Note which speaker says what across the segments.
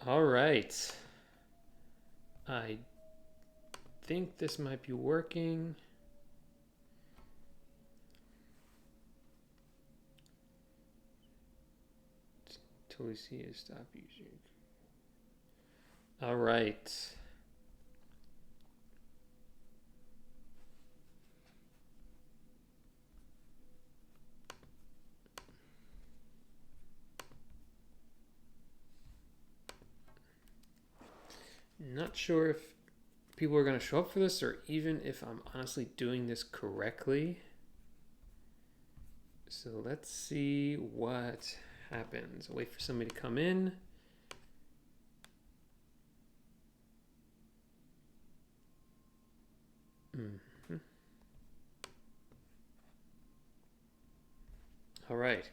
Speaker 1: All right. I think this might be working. Till we see it stop using. All right. Not sure if people are going to show up for this or even if I'm honestly doing this correctly. So let's see what happens. I'll wait for somebody to come in. Mm-hmm. All right.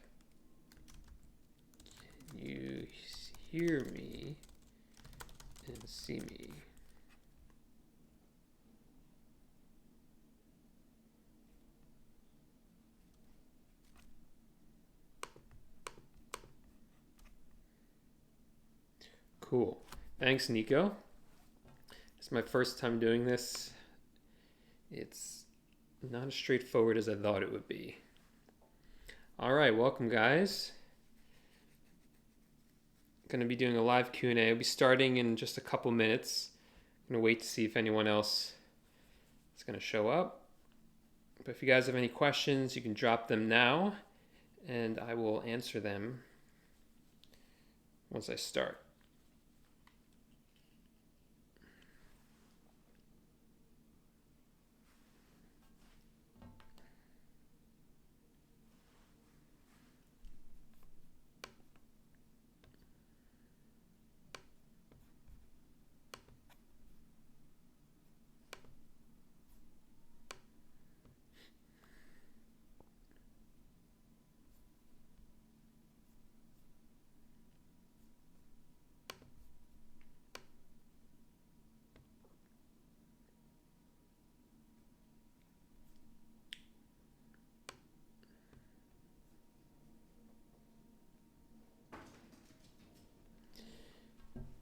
Speaker 1: Can you hear me and see me? Cool. Thanks, Nico. It's my first time doing this. It's not as straightforward as I thought it would be. All right, welcome, guys. Going to be doing a live Q&A. I'll be starting in just a couple minutes. I'm going to wait to see if anyone else is going to show up. But if you guys have any questions, you can drop them now, and I will answer them once I start.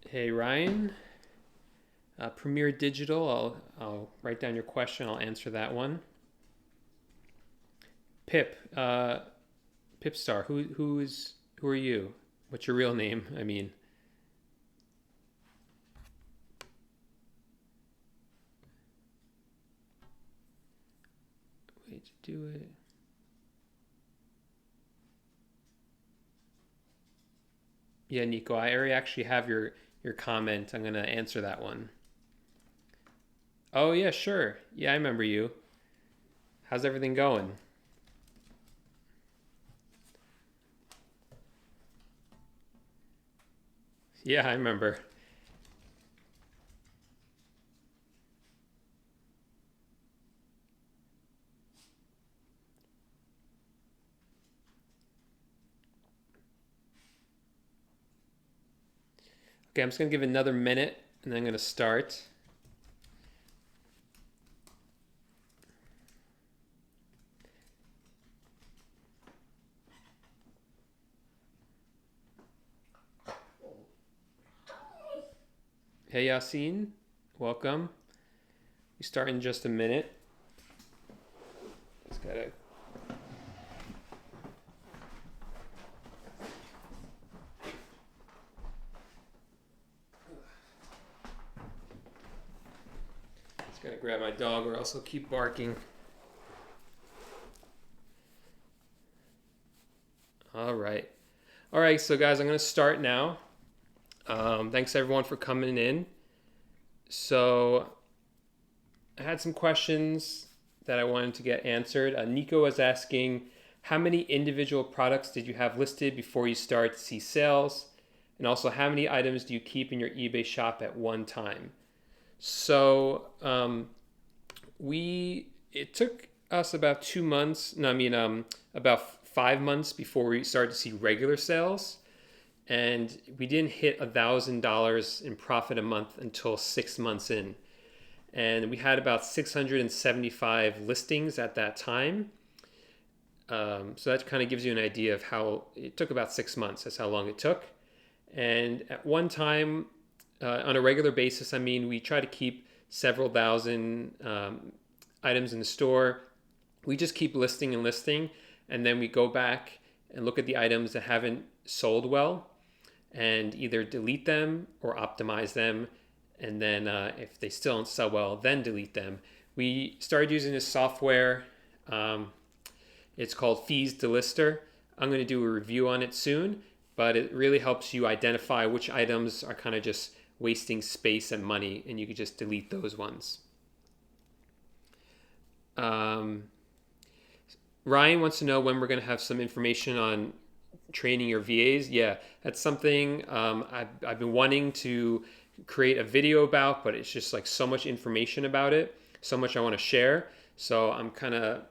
Speaker 1: Hey, Ryan. Premier Digital, I'll write down your question. I'll answer that one. Pipstar, who are you? What's your real name? I mean, way to do it. Yeah, Nico, I already actually have your comment. I'm gonna answer that one. Oh yeah, sure. Yeah, I remember you. How's everything going? Yeah, I remember. Okay, I'm just gonna give it another minute and then I'm gonna start. Hey Yassine, welcome. We start in just a minute. Just gotta grab my dog or else he'll keep barking. All right. All right, so guys, I'm gonna start now. Thanks everyone for coming in. So I had some questions that I wanted to get answered. Nico was asking, how many individual products did you have listed before you start to see sales? And also, how many items do you keep in your eBay shop at one time? So it took us about 2 months. No, I mean about 5 months before we started to see regular sales, and we didn't hit $1,000 in profit a month until 6 months in. And we had about 675 listings at that time. So that kind of gives you an idea of how it took about 6 months. That's how long it took. And at one time, on a regular basis, I mean, we try to keep several thousand items in the store. We just keep listing and listing, and then we go back and look at the items that haven't sold well and either delete them or optimize them. And then if they still don't sell well, then delete them. We started using this software. It's called Fees Delister. I'm going to do a review on it soon, but it really helps you identify which items are kind of just wasting space and money, and you can just delete those ones. Ryan wants to know when we're going to have some information on training your VAs. Yeah, that's something I've been wanting to create a video about, but it's just like so much information about it, so much I want to share. So I'm kind of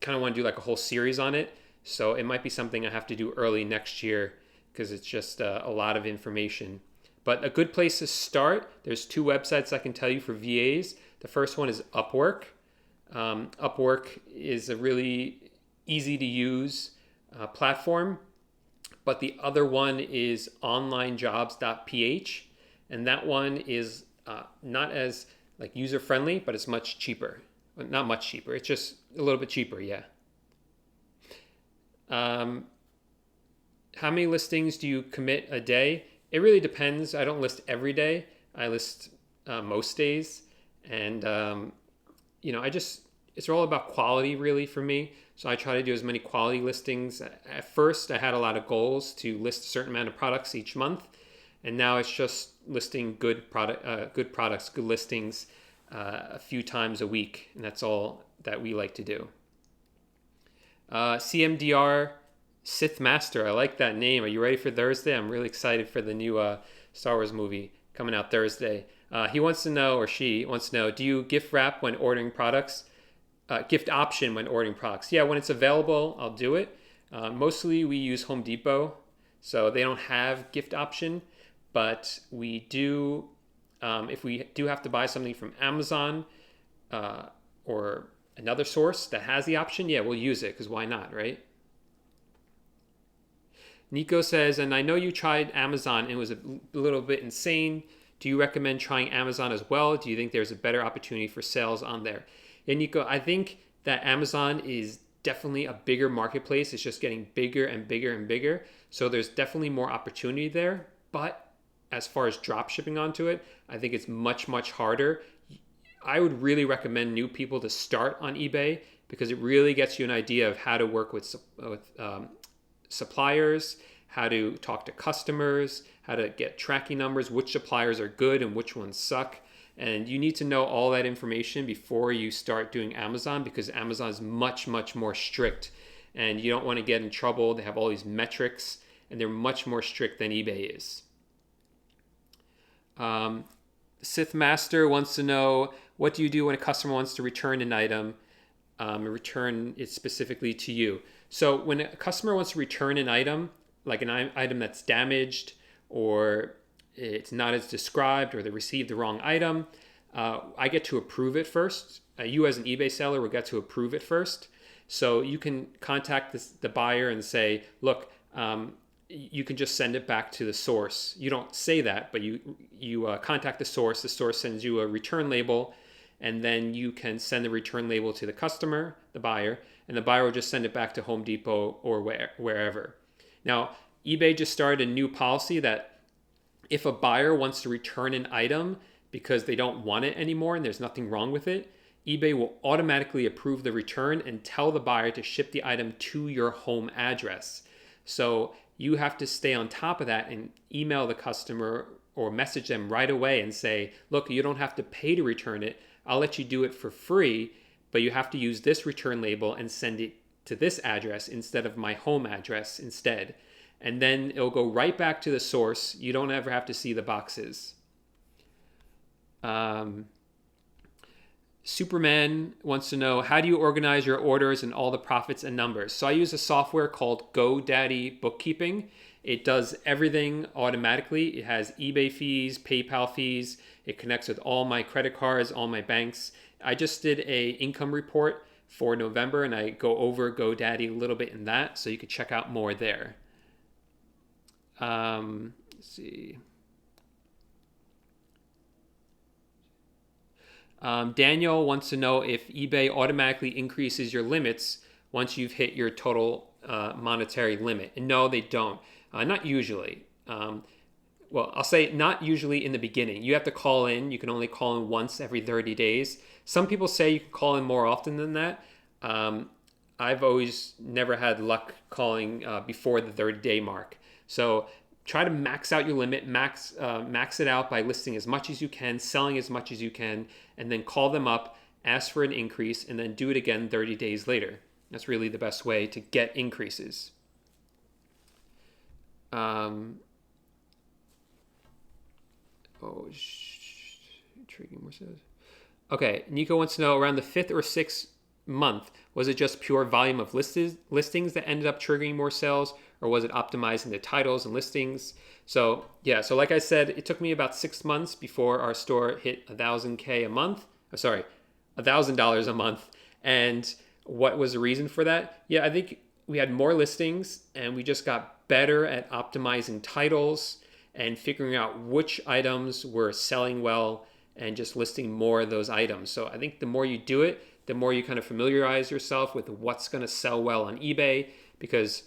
Speaker 1: want to do like a whole series on it. So it might be something I have to do early next year because it's just a lot of information. But a good place to start, there's 2 websites I can tell you for VAs. The first one is Upwork. Upwork is a really easy to use platform, but the other one is onlinejobs.ph, and that one is not as like user friendly, but it's much cheaper. Not much cheaper, it's just a little bit cheaper. Yeah. How many listings do you commit a day? It really depends. I don't list every day. I list most days, and it's all about quality really for me. So I try to do as many quality listings. At first, I had a lot of goals to list a certain amount of products each month, and now it's just listing good listings a few times a week, and that's all that we like to do. CMDR Sith Master, I like that name. Are you ready for Thursday? I'm really excited for the new Star Wars movie coming out Thursday. He wants to know, or she wants to know, do you gift wrap when ordering products? Gift option when ordering products. Yeah, when it's available, I'll do it. Mostly we use Home Depot, so they don't have gift option, but we do, if we do have to buy something from Amazon or another source that has the option, yeah, we'll use it because why not, right? Nico says, and I know you tried Amazon and it was a little bit insane. Do you recommend trying Amazon as well? Do you think there's a better opportunity for sales on there? Yeah, Nico, I think that Amazon is definitely a bigger marketplace. It's just getting bigger and bigger and bigger. So there's definitely more opportunity there. But as far as drop shipping onto it, I think it's much, much harder. I would really recommend new people to start on eBay because it really gets you an idea of how to work with suppliers, how to talk to customers, how to get tracking numbers, which suppliers are good and which ones suck. And you need to know all that information before you start doing Amazon because Amazon is much, much more strict and you don't want to get in trouble. They have all these metrics and they're much more strict than eBay is. Sith Master wants to know, what do you do when a customer wants to return an item and return it specifically to you? So when a customer wants to return an item, like an item that's damaged or it's not as described or they received the wrong item, I get to approve it first. You as an eBay seller will get to approve it first. So you can contact the buyer and say, look, you can just send it back to the source. You don't say that, but you contact the source. The source sends you a return label, and then you can send the return label to the customer, the buyer, and the buyer will just send it back to Home Depot or wherever. Now, eBay just started a new policy that if a buyer wants to return an item because they don't want it anymore and there's nothing wrong with it, eBay will automatically approve the return and tell the buyer to ship the item to your home address. So you have to stay on top of that and email the customer or message them right away and say, look, you don't have to pay to return it. I'll let you do it for free, but you have to use this return label and send it to this address instead of my home address instead. And then it'll go right back to the source. You don't ever have to see the boxes. Superman wants to know, how do you organize your orders and all the profits and numbers? So I use a software called GoDaddy Bookkeeping. It does everything automatically. It has eBay fees, PayPal fees. It connects with all my credit cards, all my banks. I just did a income report for November and I go over GoDaddy a little bit in that, so you can check out more there. Let's see. Daniel wants to know if eBay automatically increases your limits once you've hit your total monetary limit. And no, they don't. Not usually. Well, I'll say not usually in the beginning. You have to call in. You can only call in once every 30 days. Some people say you can call in more often than that. I've always never had luck calling before the 30-day mark. So try to max out your limit, max it out by listing as much as you can, selling as much as you can, and then call them up, ask for an increase, and then do it again 30 days later. That's really the best way to get increases. Intriguing more says. Okay, Nico wants to know, around the 5th or 6th month, was it just pure volume of listings that ended up triggering more sales, or was it optimizing the titles and listings? So yeah, so like I said, it took me about 6 months before our store hit $1,000 a month. Sorry, $1,000 a month. And what was the reason for that? Yeah, I think we had more listings and we just got better at optimizing titles and figuring out which items were selling well and just listing more of those items. So I think the more you do it, the more you kind of familiarize yourself with what's going to sell well on eBay, because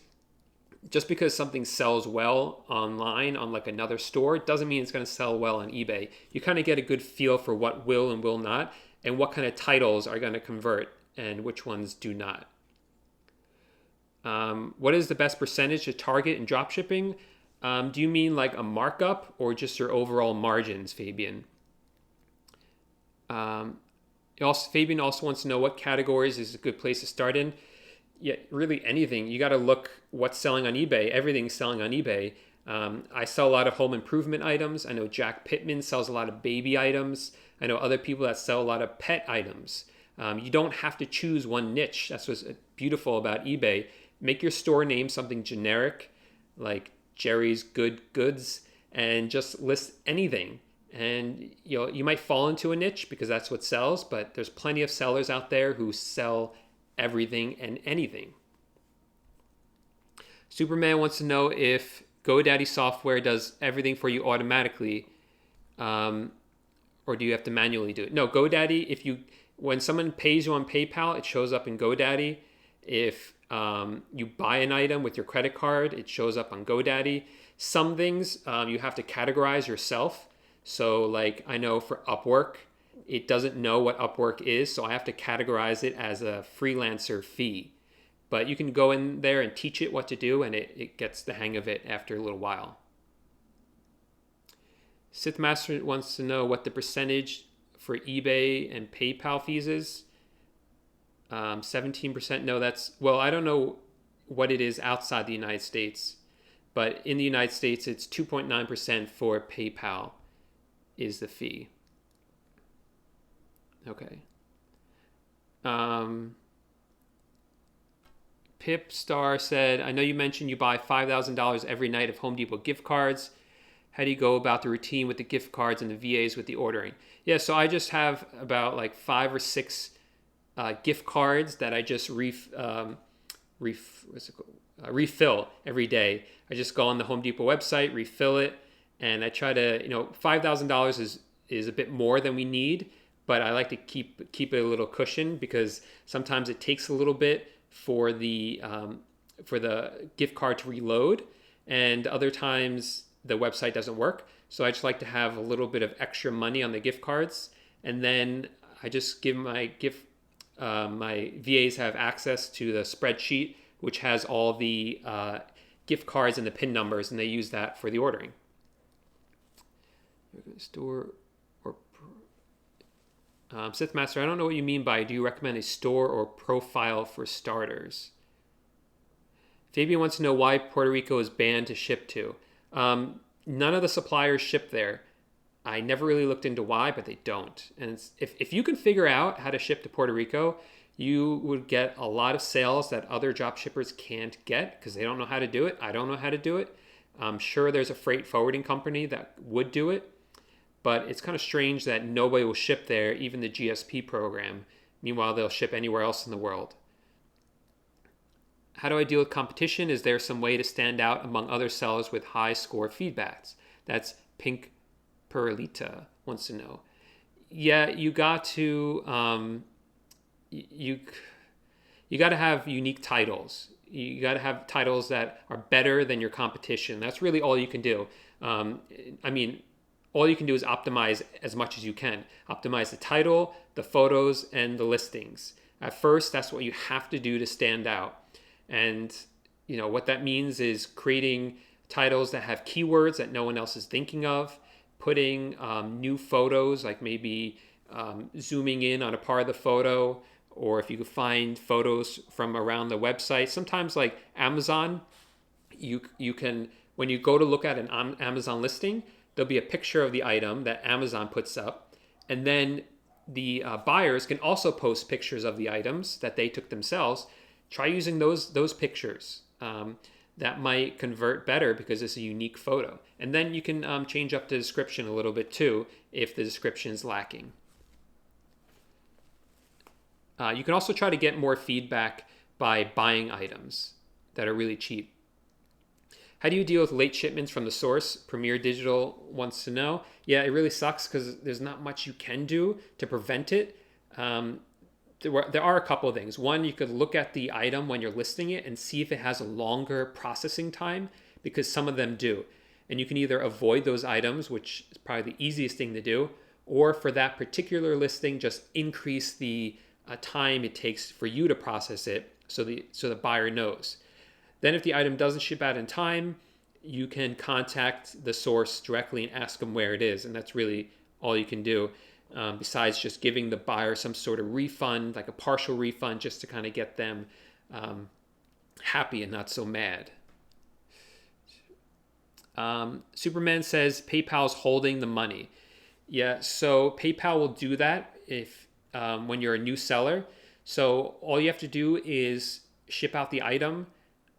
Speaker 1: just because something sells well online on like another store doesn't mean it's going to sell well on eBay. You kind of get a good feel for what will and will not, and what kind of titles are going to convert and which ones do not. What is the best percentage to target in dropshipping? Do you mean like a markup or just your overall margins, Fabian? Fabian also wants to know what categories is a good place to start in. Yeah, really anything. You got to look what's selling on eBay. Everything's selling on eBay. I sell a lot of home improvement items. I know Jack Pittman sells a lot of baby items. I know other people that sell a lot of pet items. You don't have to choose one niche. That's what's beautiful about eBay. Make your store name something generic, like Jerry's Good Goods, and just list anything. And you might fall into a niche because that's what sells, but there's plenty of sellers out there who sell everything and anything. Superman wants to know if GoDaddy software does everything for you automatically, or do you have to manually do it? No, GoDaddy, when someone pays you on PayPal, it shows up in GoDaddy. If you buy an item with your credit card, it shows up on GoDaddy. Some things you have to categorize yourself. So like I know for Upwork, it doesn't know what Upwork is, so I have to categorize it as a freelancer fee. But you can go in there and teach it what to do, and it gets the hang of it after a little while. Sith Master wants to know what the percentage for eBay and PayPal fees is. 17%. No, I don't know what it is outside the United States, but in the United States, it's 2.9% for PayPal is the fee. Okay. Pip Star said, I know you mentioned you buy $5,000 every night of Home Depot gift cards. How do you go about the routine with the gift cards and the VAs with the ordering? Yeah, so I just have about like 5 or 6 gift cards that I just refill every day. I just go on the Home Depot website, refill it, and I try to, $5,000 is a bit more than we need, but I like to keep it a little cushion because sometimes it takes a little bit for the gift card to reload, and other times the website doesn't work. So I just like to have a little bit of extra money on the gift cards, and then I just give my VAs have access to the spreadsheet, which has all the gift cards and the PIN numbers, and they use that for the ordering. Store or Sith Master, I don't know what you mean by do you recommend a store or profile for starters? Fabian wants to know why Puerto Rico is banned to ship to. None of the suppliers ship there. I never really looked into why, but they don't. And if you can figure out how to ship to Puerto Rico, you would get a lot of sales that other drop shippers can't get because they don't know how to do it. I don't know how to do it. I'm sure there's a freight forwarding company that would do it, but it's kind of strange that nobody will ship there, even the GSP program. Meanwhile, they'll ship anywhere else in the world. How do I deal with competition? Is there some way to stand out among other sellers with high score feedbacks? That's Pink Perlita wants to know. Yeah, you got to you you got to have unique titles. You got to have titles that are better than your competition. That's really all you can do. Um, I mean, all you can do is optimize as much as you can. Optimize the title, the photos, and the listings. At first, that's what you have to do to stand out. And what that means is creating titles that have keywords that no one else is thinking of, putting new photos, like maybe zooming in on a part of the photo, or if you could find photos from around the website. Sometimes, like Amazon, you can, when you go to look at an Amazon listing, there'll be a picture of the item that Amazon puts up, and then the buyers can also post pictures of the items that they took themselves. Try using those pictures. That might convert better because it's a unique photo. And then you can change up the description a little bit too if the description is lacking. You can also try to get more feedback by buying items that are really cheap. How do you deal with late shipments from the source? Premier Digital wants to know. Yeah, it really sucks because there's not much you can do to prevent it. There are a couple of things. One, you could look at the item when you're listing it and see if it has a longer processing time, because some of them do. And you can either avoid those items, which is probably the easiest thing to do, or for that particular listing, just increase the time it takes for you to process it so the buyer knows. Then if the item doesn't ship out in time, you can contact the source directly and ask them where it is. And that's really all you can do. Besides just giving the buyer some sort of refund, like a partial refund, just to kind of get them happy and not so mad. Superman says PayPal's holding the money. Yeah, so PayPal will do that if when you're a new seller. So all you have to do is ship out the item,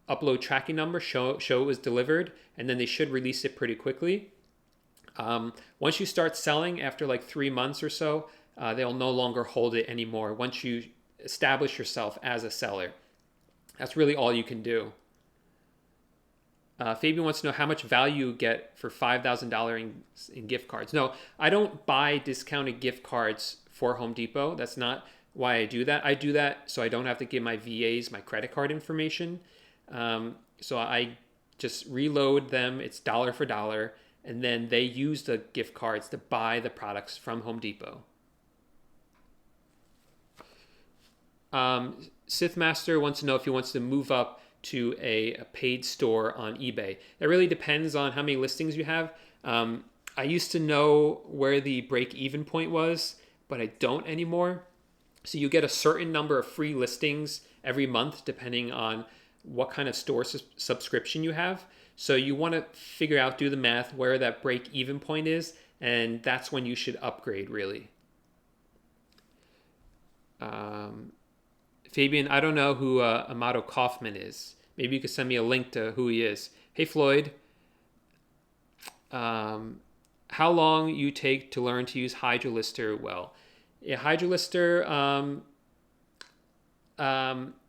Speaker 1: upload tracking number, show it was delivered, and then they should release it pretty quickly. Once you start selling after like 3 months or so, they'll no longer hold it anymore once you establish yourself as a seller. That's really all you can do. Fabian wants to know how much value you get for $5,000 in gift cards. No, I don't buy discounted gift cards for Home Depot. That's not why I do that. I do that so I don't have to give my VAs my credit card information. So I just reload them. It's dollar for dollar. And then they use the gift cards to buy the products from Home Depot. Sith Master wants to know if he wants to move up to a paid store on eBay. It really depends on how many listings you have. I used to know where the break-even point was, but I don't anymore. So you get a certain number of free listings every month, depending on what kind of store subscription you have. So you want to figure out, do the math, where that break-even point is, and that's when you should upgrade, really. Fabian, I don't know who Amato Kaufman is. Maybe you could send me a link to who he is. Hey, Floyd. How long you take to learn to use HydroLister well? Yeah, HydroLister,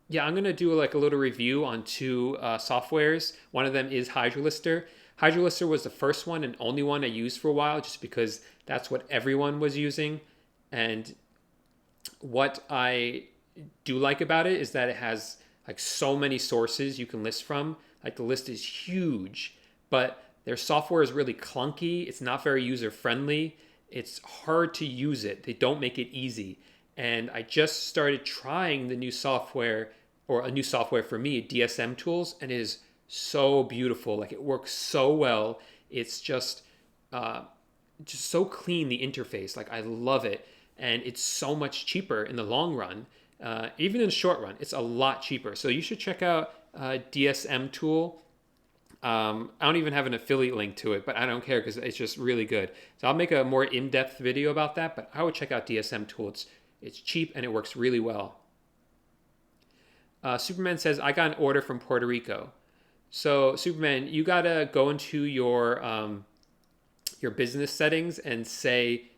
Speaker 1: yeah, I'm going to do like a little review on two softwares. One of them is HydroLister. HydroLister was the first one and only one I used for a while, just because that's what everyone was using. And what I do like about it is that it has like so many sources you can list from. Like the list is huge, but their software is really clunky. It's not very user friendly. It's hard to use it. They don't make it easy. And I just started trying the new software, or a new software for me, DSM Tools, and it is so beautiful. Like it works so well. It's just so clean, the interface. Like I love it. And it's so much cheaper in the long run. Even in the short run, it's a lot cheaper. So you should check out DSM Tool. I don't even have an affiliate link to it, but I don't care because it's just really good. So I'll make a more in-depth video about that, but I would check out DSM Tool. It's cheap and it works really well. Superman says, I got an order from Puerto Rico. So Superman, you gotta go into your business settings and say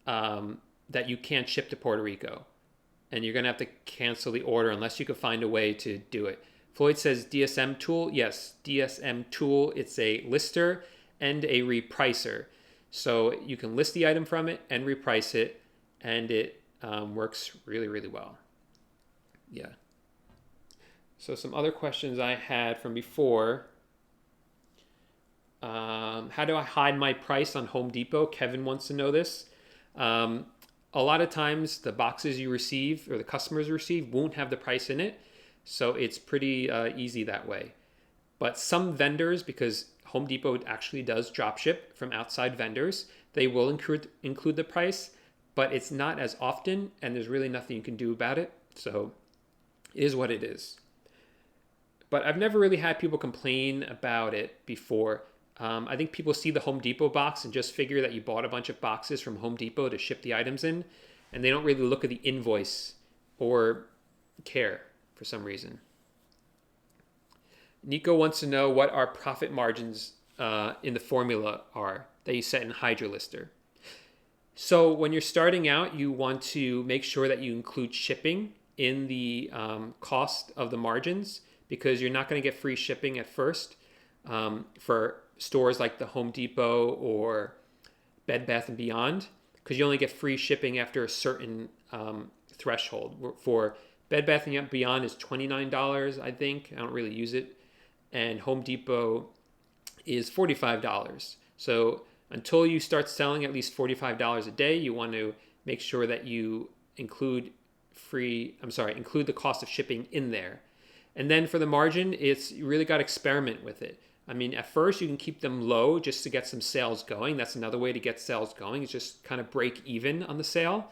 Speaker 1: that you can't ship to Puerto Rico. And you're gonna have to cancel the order unless you can find a way to do it. Floyd says DSM Tool. Yes, DSM Tool. It's a lister, and a repricer. So you can list the item from it and reprice it, and it works really, really well. Yeah. So some other questions I had from before. How do I hide my price on Home Depot? Kevin wants to know this. A lot of times the boxes you receive or the customers receive won't have the price in it. So it's pretty easy that way. But some vendors, because Home Depot actually does drop ship from outside vendors, they will include the price, but it's not as often, and there's really nothing you can do about it. So it is what it is. But I've never really had people complain about it before. I think people see the Home Depot box and just figure that you bought a bunch of boxes from Home Depot to ship the items in, and they don't really look at the invoice or care for some reason. Nico wants to know what our profit margins in the formula are that you set in HydraLister. So when you're starting out, you want to make sure that you include shipping in the cost of the margins, because you're not going to get free shipping at first for stores like the Home Depot or Bed Bath & Beyond, because you only get free shipping after a certain threshold. For Bed Bath & Beyond is $29, I think. I don't really use it. And Home Depot is $45. So until you start selling at least $45 a day, you want to make sure that you include the cost of shipping in there. And then for the margin, you really got to experiment with it. I mean, at first you can keep them low just to get some sales going. That's another way to get sales going, is just kind of break even on the sale,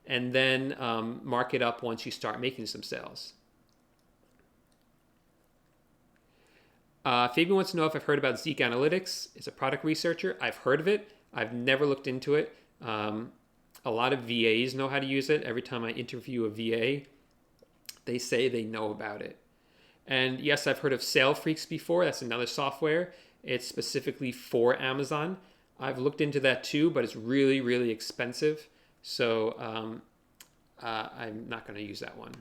Speaker 1: and then mark it up once you start making some sales. Fabian wants to know if I've heard about Zeek Analytics. It's a product researcher. I've heard of it. I've never looked into it. A lot of VAs know how to use it. Every time I interview a VA, they say they know about it. And yes, I've heard of Sale Freaks before. That's another software. It's specifically for Amazon. I've looked into that too, but it's really, really expensive. So I'm not going to use that one.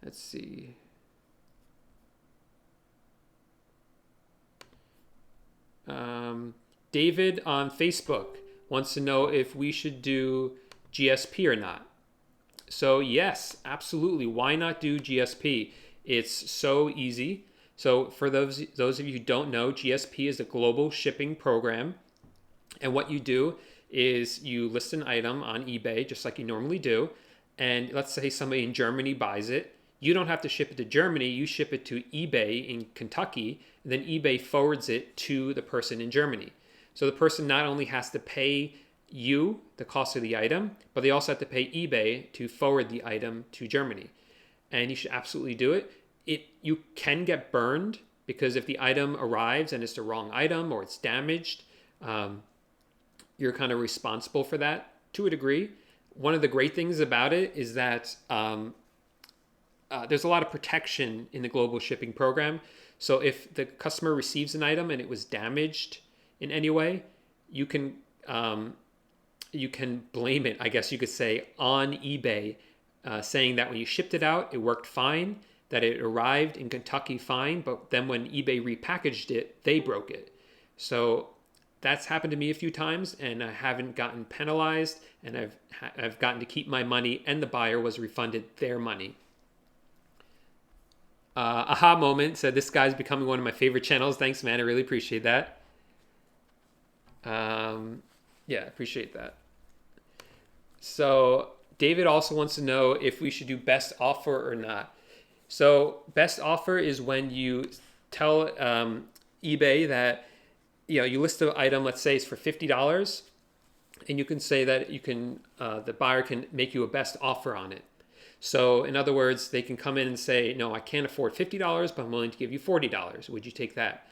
Speaker 1: Let's see. David on Facebook wants to know if we should do GSP or not. So yes, absolutely. Why not do GSP? It's so easy. So for those of you who don't know, GSP is a global shipping program. And what you do is you list an item on eBay, just like you normally do. And let's say somebody in Germany buys it. You don't have to ship it to Germany. You ship it to eBay in Kentucky. And then eBay forwards it to the person in Germany. So the person not only has to pay you the cost of the item, but they also have to pay eBay to forward the item to Germany. And you should absolutely do it. You can get burned, because if the item arrives and it's the wrong item or it's damaged, you're kind of responsible for that to a degree. One of the great things about it is that there's a lot of protection in the global shipping program. So if the customer receives an item and it was damaged in any way, you can blame it, I guess you could say, on eBay, saying that when you shipped it out, it worked fine, that it arrived in Kentucky fine, but then when eBay repackaged it, they broke it. So that's happened to me a few times, and I haven't gotten penalized, and I've gotten to keep my money, and the buyer was refunded their money. Aha Moment said, this guy's becoming one of my favorite channels. Thanks, man. I really appreciate that. Yeah, appreciate that. So David also wants to know if we should do best offer or not. So best offer is when you tell eBay that you list the item, let's say it's for $50, and you can say that the buyer can make you a best offer on it. So in other words, they can come in and say, no, I can't afford $50, but I'm willing to give you $40. Would you take that?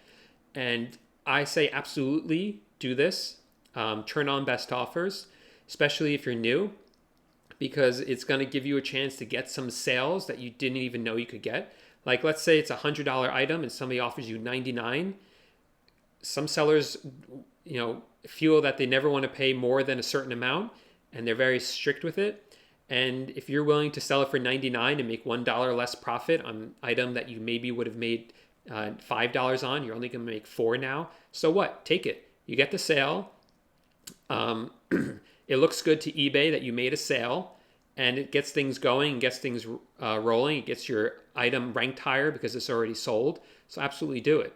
Speaker 1: And I say absolutely do this. Turn on best offers, especially if you're new, because it's going to give you a chance to get some sales that you didn't even know you could get. Like, let's say it's a $100 item and somebody offers you $99. Some sellers, feel that they never want to pay more than a certain amount, and they're very strict with it. And if you're willing to sell it for $99 and make $1 less profit on an item that you maybe would have made $5 on, you're only going to make $4 now. So what? Take it. You get the sale. It looks good to eBay that you made a sale, and it gets things going, gets things rolling. It gets your item ranked higher because it's already sold. So absolutely do it.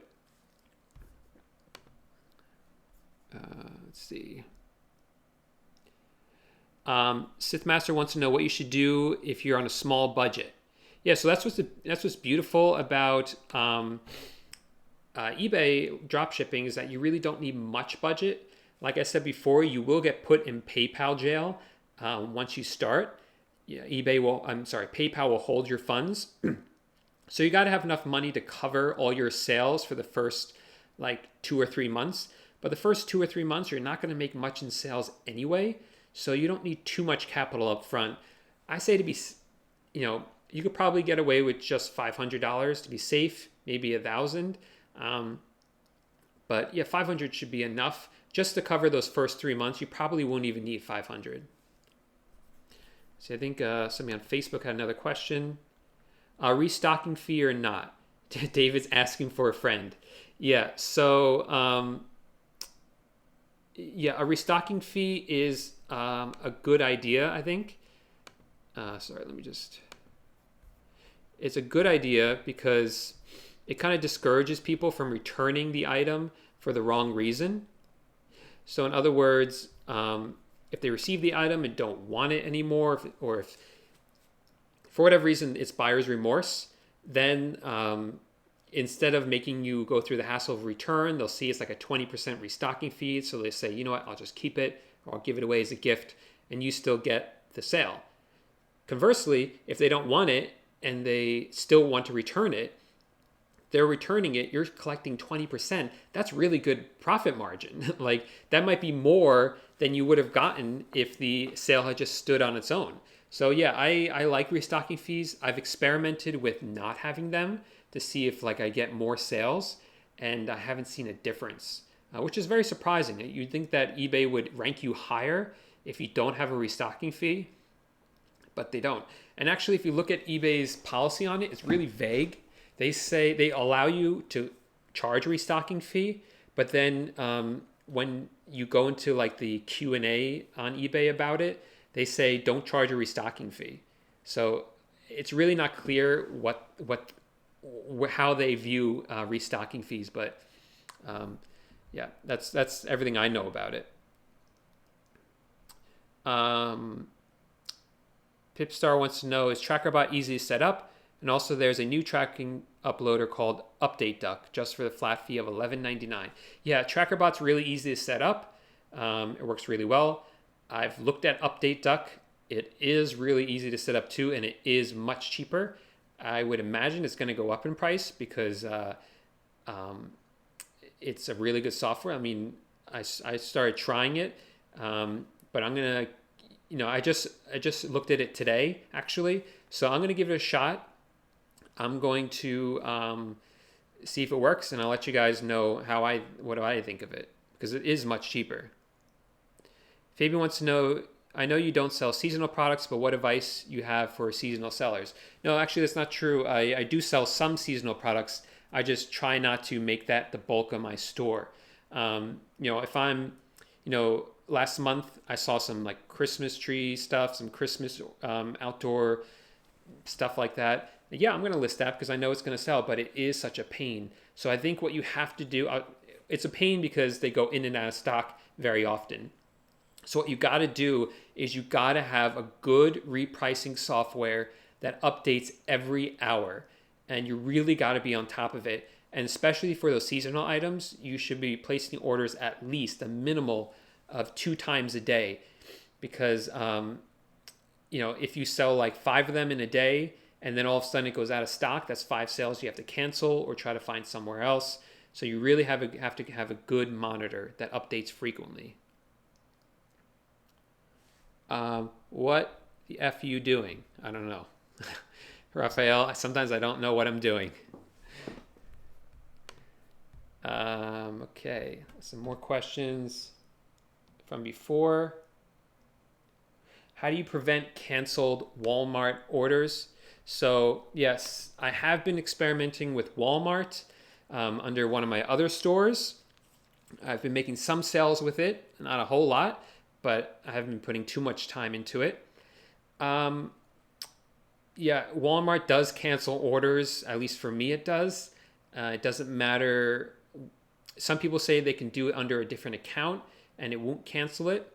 Speaker 1: Let's see. Sith Master wants to know what you should do if you're on a small budget. Yeah, so that's what's beautiful about eBay dropshipping is that you really don't need much budget. Like I said before, you will get put in PayPal jail once you start. Yeah, PayPal will hold your funds. So you got to have enough money to cover all your sales for the first like 2 or 3 months. But the first 2 or 3 months, you're not going to make much in sales anyway. So you don't need too much capital up front. I say to be, you could probably get away with just $500 to be safe, maybe $1,000. But yeah, 500 should be enough just to cover those first 3 months. You probably won't even need 500. So I think somebody on Facebook had another question. Restocking fee or not? David's asking for a friend. Yeah, so a restocking fee is a good idea, I think. It's a good idea because it kind of discourages people from returning the item for the wrong reason. So in other words, if they receive the item and don't want it anymore, or if for whatever reason it's buyer's remorse, then instead of making you go through the hassle of return, they'll see it's like a 20% restocking fee. So they say, you know what, I'll just keep it or I'll give it away as a gift, and you still get the sale. Conversely, if they don't want it and they still want to return it, they're returning it, you're collecting 20%. That's really good profit margin. Like that might be more than you would have gotten if the sale had just stood on its own. So yeah, I like restocking fees. I've experimented with not having them to see if like I get more sales, and I haven't seen a difference, which is very surprising. You'd think that eBay would rank you higher if you don't have a restocking fee, but they don't. And actually, if you look at eBay's policy on it, it's really vague. They say they allow you to charge a restocking fee, but then when you go into like the Q&A on eBay about it, they say don't charge a restocking fee. So it's really not clear how they view restocking fees, but yeah, that's everything I know about it. Pipstar wants to know, is TrackerBot easy to set up? And also there's a new tracking uploader called UpdateDuck just for the flat fee of $11.99. Yeah, TrackerBot's really easy to set up. It works really well. I've looked at UpdateDuck. It is really easy to set up too, and it is much cheaper. I would imagine it's going to go up in price because it's a really good software. I mean, I started trying it, but I'm going to, I just looked at it today, actually. So I'm going to give it a shot. I'm going to see if it works, and I'll let you guys know what I think of it, because it is much cheaper. Fabian wants to know, I know you don't sell seasonal products, but what advice you have for seasonal sellers? No, actually, that's not true. I do sell some seasonal products. I just try not to make that the bulk of my store. If I'm, last month I saw some like Christmas tree stuff, some Christmas outdoor stuff like that. Yeah, I'm going to list that because I know it's going to sell, but it is such a pain. So I think what you have to do, it's a pain because they go in and out of stock very often. So what you got to do is you got to have a good repricing software that updates every hour. And you really got to be on top of it. And especially for those seasonal items, you should be placing orders at least a minimal of 2 times a day. Because, if you sell like 5 of them in a day and then all of a sudden it goes out of stock, that's 5 sales you have to cancel or try to find somewhere else. So you really have to have a good monitor that updates frequently. What the F are you doing? I don't know. Raphael, sometimes I don't know what I'm doing. Okay, some more questions from before. How do you prevent canceled Walmart orders? So yes, I have been experimenting with Walmart. under one of my other stores. I've been making some sales with it, not a whole lot, but I haven't been putting too much time into it. Yeah, Walmart does cancel orders, at least for me it does. It doesn't matter. Some people say they can do it under a different account and it won't cancel it.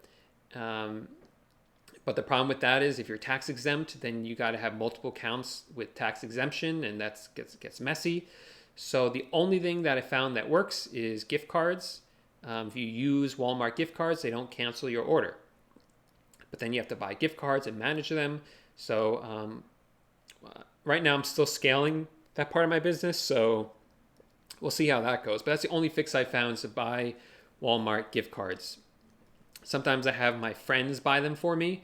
Speaker 1: But the problem with that is if you're tax exempt, then you got to have multiple accounts with tax exemption, and that gets messy. So the only thing that I found that works is gift cards. If you use Walmart gift cards, they don't cancel your order. But then you have to buy gift cards and manage them. So right now I'm still scaling that part of my business, so we'll see how that goes. But that's the only fix I found, is to buy Walmart gift cards. Sometimes I have my friends buy them for me.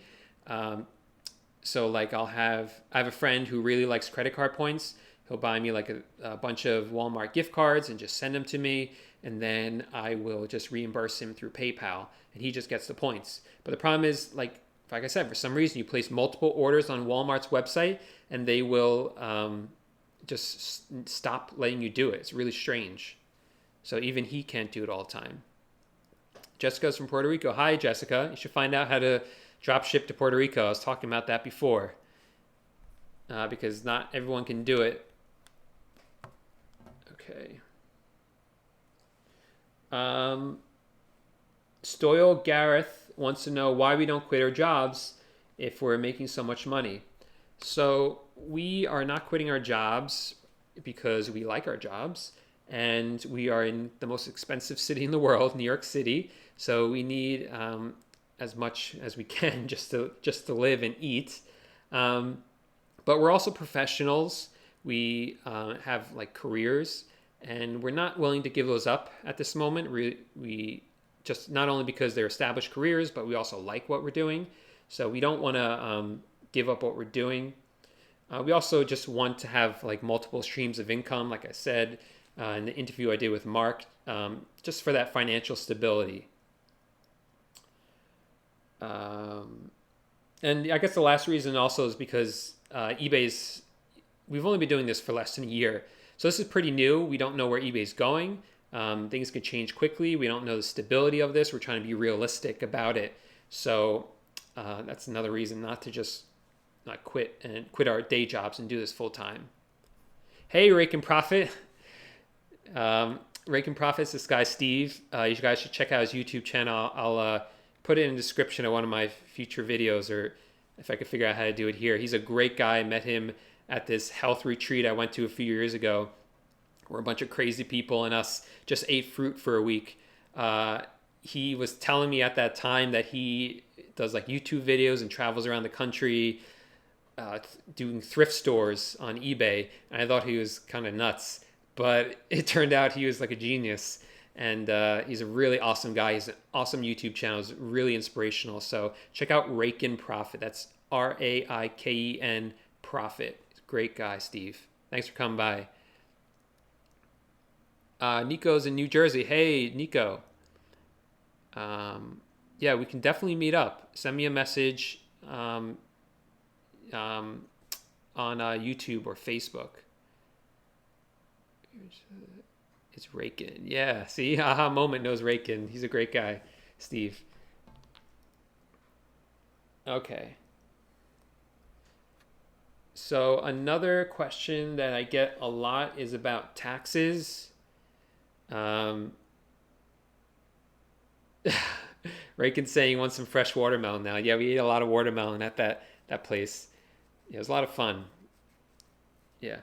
Speaker 1: So like I have a friend who really likes credit card points. He'll buy me like a bunch of Walmart gift cards and just send them to me. And then I will just reimburse him through PayPal, and he just gets the points. But the problem is, like I said, for some reason you place multiple orders on Walmart's website and they will just stop letting you do it. It's really strange. So even he can't do it all the time. Jessica's from Puerto Rico. Hi, Jessica. You should find out how to drop ship to Puerto Rico. I was talking about that before, because not everyone can do it. Okay. Stoyle Gareth wants to know why we don't quit our jobs if we're making so much money. So we are not quitting our jobs because we like our jobs, and we are in the most expensive city in the world, New York City. So we need as much as we can just to live and eat. But we're also professionals. We have like careers, and we're not willing to give those up at this moment. We just, not only because they're established careers, but we also like what we're doing. So we don't want to give up what we're doing. We also just want to have like multiple streams of income, like I said in the interview I did with Mark, just for that financial stability. And I guess the last reason also is because we've only been doing this for less than a year. So this is pretty new. We don't know where eBay's going. Things could change quickly. We don't know the stability of this. We're trying to be realistic about it. So that's another reason not to just not quit our day jobs and do this full time. Hey, Rake and Profit. Rake and Profits, this guy Steve. You guys should check out his YouTube channel. I'll put it in the description of one of my future videos, or if I could figure out how to do it here. He's a great guy. I met him at this health retreat I went to a few years ago, where a bunch of crazy people and us just ate fruit for a week. He was telling me at that time that he does like YouTube videos and travels around the country doing thrift stores on eBay. And I thought he was kind of nuts, but it turned out he was like a genius. And he's a really awesome guy. He's an awesome YouTube channel. It's really inspirational. So check out Raken Profit. That's Raiken Profit. Great guy, Steve. Thanks for coming by. Nico's in New Jersey. Hey, Nico. Yeah, we can definitely meet up. Send me a message on YouTube or Facebook. It's Raken. Yeah, see? Aha moment knows Raken. He's a great guy, Steve. Okay. So another question that I get a lot is about taxes. Raken's saying he wants some fresh watermelon now. Yeah, we ate a lot of watermelon at that place. Yeah, it was a lot of fun. Yeah.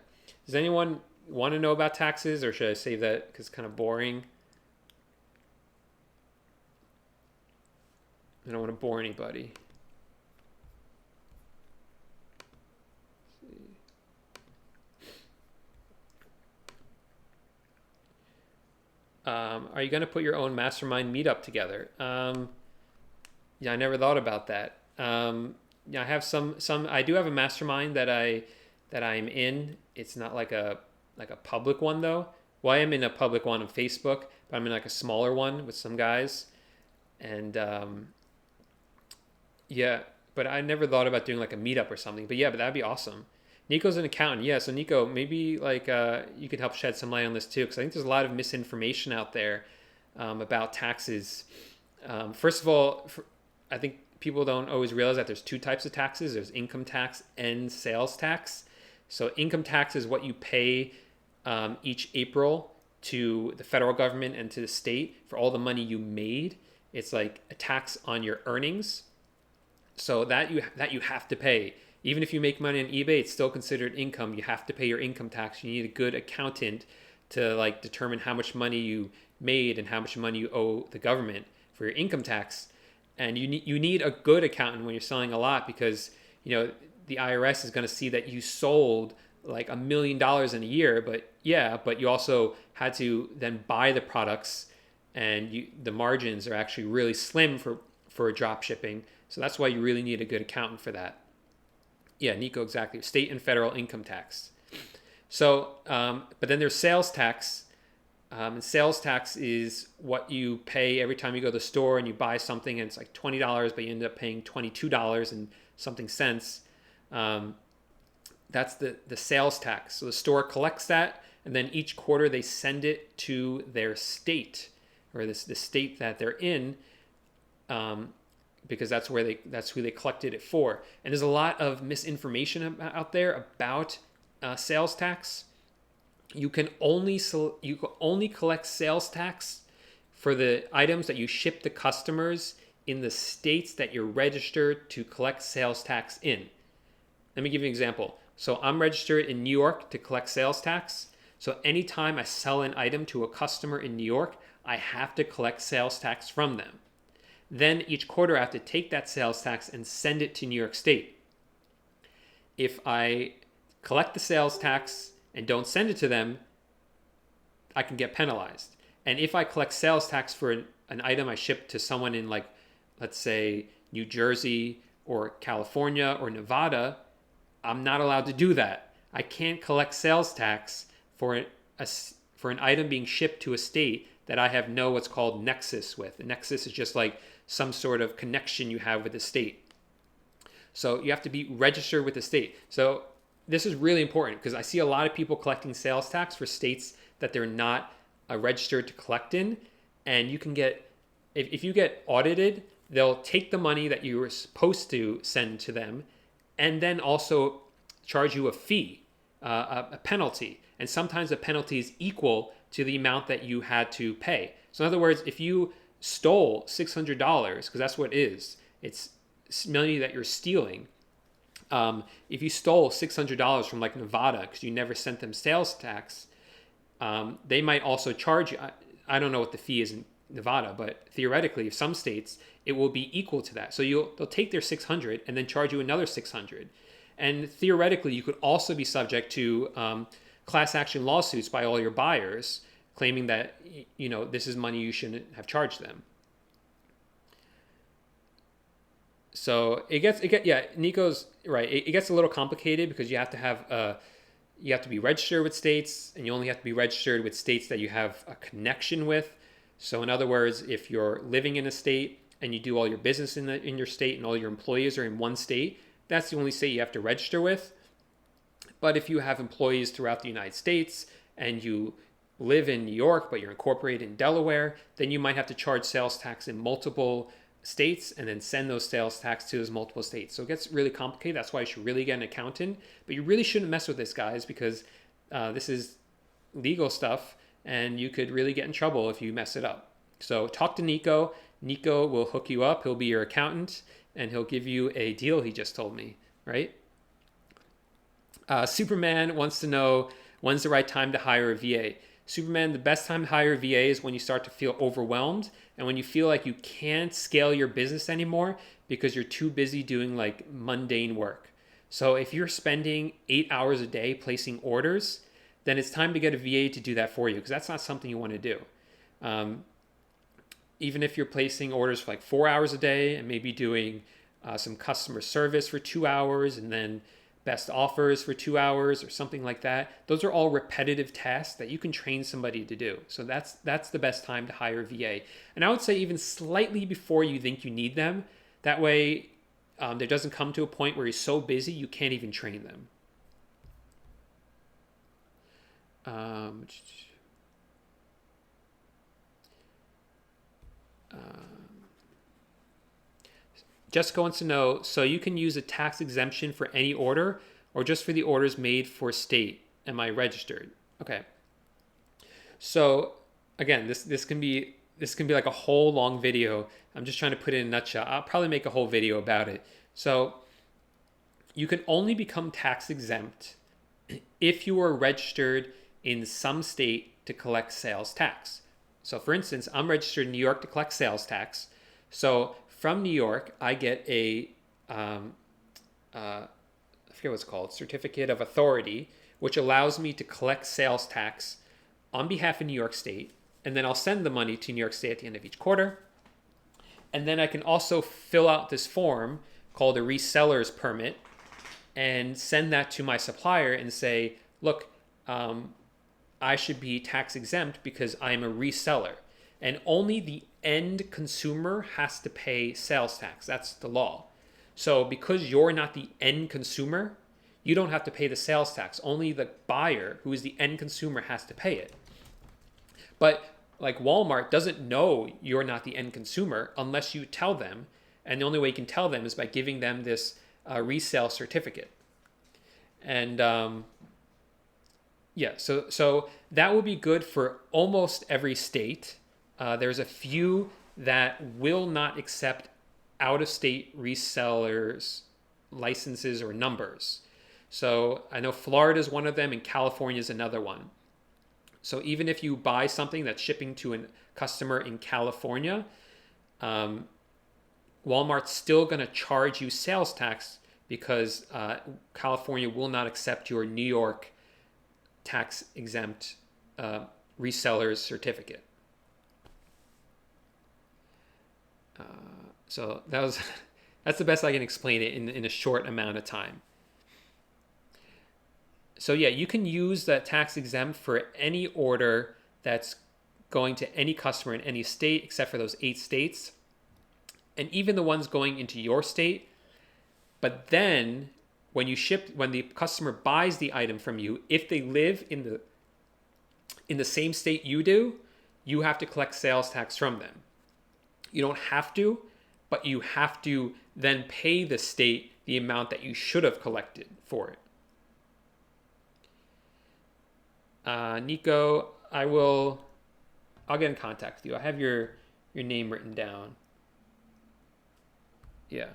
Speaker 1: Does anyone want to know about taxes, or should I save that because it's kind of boring? I don't want to bore anybody. Are you going to put your own mastermind meetup together? Yeah, I never thought about that. Yeah, I have some. I do have a mastermind that I'm in. It's not like a public one though. Well, I am in a public one on Facebook, but I'm in like a smaller one with some guys. And yeah, but I never thought about doing like a meetup or something. But yeah, but that'd be awesome. Nico's an accountant. Yeah, so Nico, maybe like you could help shed some light on this too, because I think there's a lot of misinformation out there about taxes. First of all, I think people don't always realize that there's two types of taxes. There's income tax and sales tax. So income tax is what you pay each April to the federal government and to the state for all the money you made. It's like a tax on your earnings. So that you have to pay. Even if you make money on eBay, it's still considered income. You have to pay your income tax. You need a good accountant to like determine how much money you made and how much money you owe the government for your income tax. And you need a good accountant when you're selling a lot, because the IRS is going to see that you sold like $1 million in a year, but you also had to then buy the products, and the margins are actually really slim for drop shipping. So that's why you really need a good accountant for that. Yeah, Nico, exactly. State and federal income tax. So, but then there's sales tax. And sales tax is what you pay every time you go to the store and you buy something, and it's like $20, but you end up paying $22 and something cents. That's the sales tax. So the store collects that, and then each quarter they send it to their state, or the state that they're in, because that's who they collected it for. And there's a lot of misinformation out there about sales tax. You can only collect sales tax for the items that you ship to customers in the states that you're registered to collect sales tax in. Let me give you an example. So I'm registered in New York to collect sales tax. So anytime I sell an item to a customer in New York, I have to collect sales tax from them. Then each quarter I have to take that sales tax and send it to New York State. If I collect the sales tax and don't send it to them, I can get penalized. And if I collect sales tax for an item I ship to someone in, like, let's say New Jersey or California or Nevada, I'm not allowed to do that. I can't collect sales tax for an item being shipped to a state that I have no what's called nexus with. A nexus is just like some sort of connection you have with the state. So you have to be registered with the state. So this is really important, because I see a lot of people collecting sales tax for states that they're not registered to collect in. And you can get, if you get audited, they'll take the money that you were supposed to send to them and then also charge you a fee, a penalty. And sometimes the penalty is equal to the amount that you had to pay. So in other words, if you stole $600, because that's what it is, it's money that you're stealing. If you stole $600 from like Nevada because you never sent them sales tax, they might also charge you. I don't know what the fee is in Nevada, but theoretically, if some states, it will be equal to that. So they'll take their $600 and then charge you another $600. And theoretically, you could also be subject to class action lawsuits by all your buyers, claiming that this is money you shouldn't have charged them. So Nico's right. It gets a little complicated because you have to be registered with states, and you only have to be registered with states that you have a connection with. So in other words, if you're living in a state and you do all your business in your state and all your employees are in one state, that's the only state you have to register with. But if you have employees throughout the United States and you live in New York, but you're incorporated in Delaware, then you might have to charge sales tax in multiple states and then send those sales tax to those multiple states. So it gets really complicated. That's why you should really get an accountant. But you really shouldn't mess with this, guys, because this is legal stuff and you could really get in trouble if you mess it up. So talk to Nico. Nico will hook you up. He'll be your accountant and he'll give you a deal, he just told me, right? Superman wants to know, when's the right time to hire a VA? Superman, the best time to hire a VA is when you start to feel overwhelmed and when you feel like you can't scale your business anymore because you're too busy doing like mundane work. So if you're spending 8 hours a day placing orders, then it's time to get a VA to do that for you, because that's not something you want to do. Even if you're placing orders for like 4 hours a day and maybe doing some customer service for 2 hours and then best offers for 2 hours or something like that, those are all repetitive tasks that you can train somebody to do. So that's the best time to hire a VA. And I would say even slightly before you think you need them. That way there doesn't come to a point where you're so busy you can't even train them. Um, Jessica wants to know, so you can use a tax exemption for any order or just for the orders made for state? Am I registered? Okay. So again, this can be like a whole long video. I'm just trying to put it in a nutshell. I'll probably make a whole video about it. So you can only become tax exempt if you are registered in some state to collect sales tax. So for instance, I'm registered in New York to collect sales tax. So from New York, I get a, I forget what it's called, certificate of authority, which allows me to collect sales tax on behalf of New York State. And then I'll send the money to New York State at the end of each quarter. And then I can also fill out this form called a reseller's permit and send that to my supplier and say, look, I should be tax exempt because I'm a reseller. And only the end consumer has to pay sales tax. That's the law. So because you're not the end consumer, you don't have to pay the sales tax. Only the buyer, who is the end consumer, has to pay it. But like Walmart doesn't know you're not the end consumer unless you tell them. And the only way you can tell them is by giving them this resale certificate. And so that would be good for almost every state. There's a few that will not accept out-of-state resellers licenses or numbers. So I know Florida is one of them and California is another one. So even if you buy something that's shipping to a customer in California, Walmart's still going to charge you sales tax because California will not accept your New York tax exempt reseller's certificate. So that's the best I can explain it in a short amount of time. So yeah, you can use that tax exempt for any order that's going to any customer in any state except for those 8 states, and even the ones going into your state. But then when the customer buys the item from you, if they live in the same state you do, you have to collect sales tax from them. You don't have to, but you have to then pay the state the amount that you should have collected for it. Nico, I'll get in contact with you. I have your name written down. Yeah.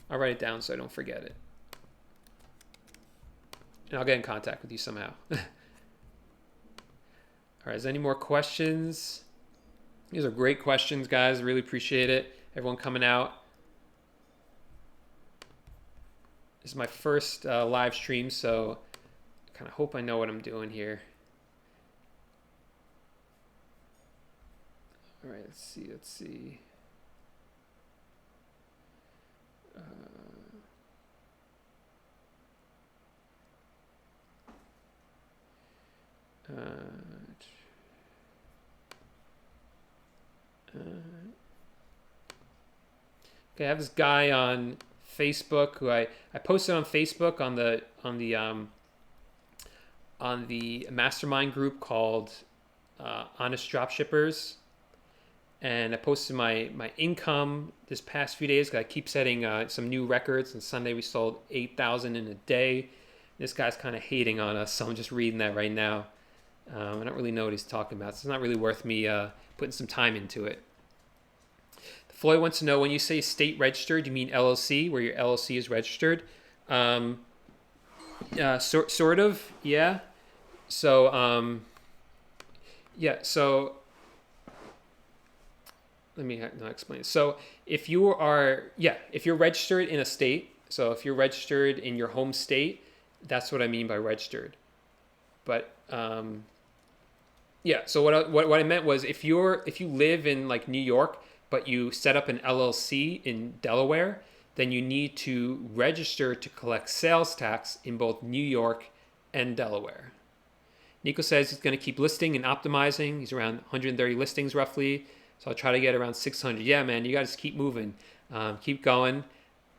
Speaker 1: I'll write it down so I don't forget it. And I'll get in contact with you somehow. All right, is there any more questions? These are great questions, guys. I really appreciate it. Everyone coming out. This is my first live stream, so I kind of hope I know what I'm doing here. All right, let's see. Okay, I have this guy on Facebook who I posted on Facebook on the mastermind group called Honest Dropshippers, and I posted my income this past few days because I keep setting some new records. And Sunday we sold 8,000 in a day. This guy's kind of hating on us, so I'm just reading that right now. I don't really know what he's talking about, so it's not really worth me putting some time into it. Floyd wants to know, when you say state registered, do you mean LLC, where your LLC is registered? Sort of, yeah. So, so let me not explain. So if you're registered in a state, so if you're registered in your home state, that's what I mean by registered. But so what I meant was if you live in like New York, but you set up an LLC in Delaware, then you need to register to collect sales tax in both New York and Delaware. Nico says he's going to keep listing and optimizing. He's around 130 listings roughly. So I'll try to get around 600. Yeah, man, you got to keep moving. Keep going.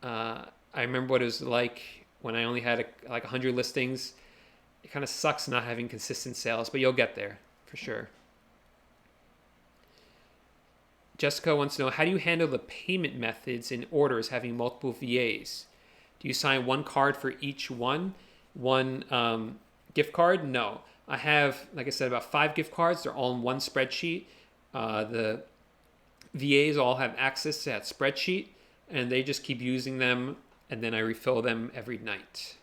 Speaker 1: I remember what it was like when I only had like 100 listings. It kind of sucks not having consistent sales, but you'll get there for sure. Jessica wants to know, how do you handle the payment methods in orders having multiple VAs? Do you sign one card for each one gift card? No. I have, like I said, about 5 gift cards. They're all in one spreadsheet. The VAs all have access to that spreadsheet, and they just keep using them, and then I refill them every night.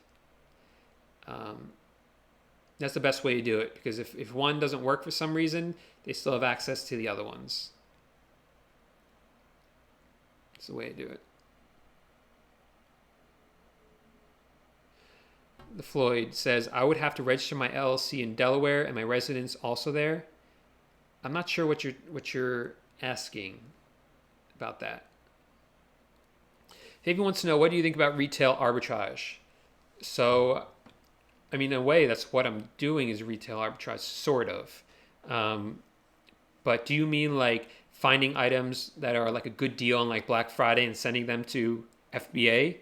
Speaker 1: That's the best way to do it, because if one doesn't work for some reason, they still have access to the other ones. That's the way to do it. The Floyd says, I would have to register my LLC in Delaware and my residence also there. I'm not sure what you're asking about that. David wants to know, what do you think about retail arbitrage? So, I mean, in a way, that's what I'm doing is retail arbitrage, sort of. But do you mean like finding items that are like a good deal on like Black Friday and sending them to FBA?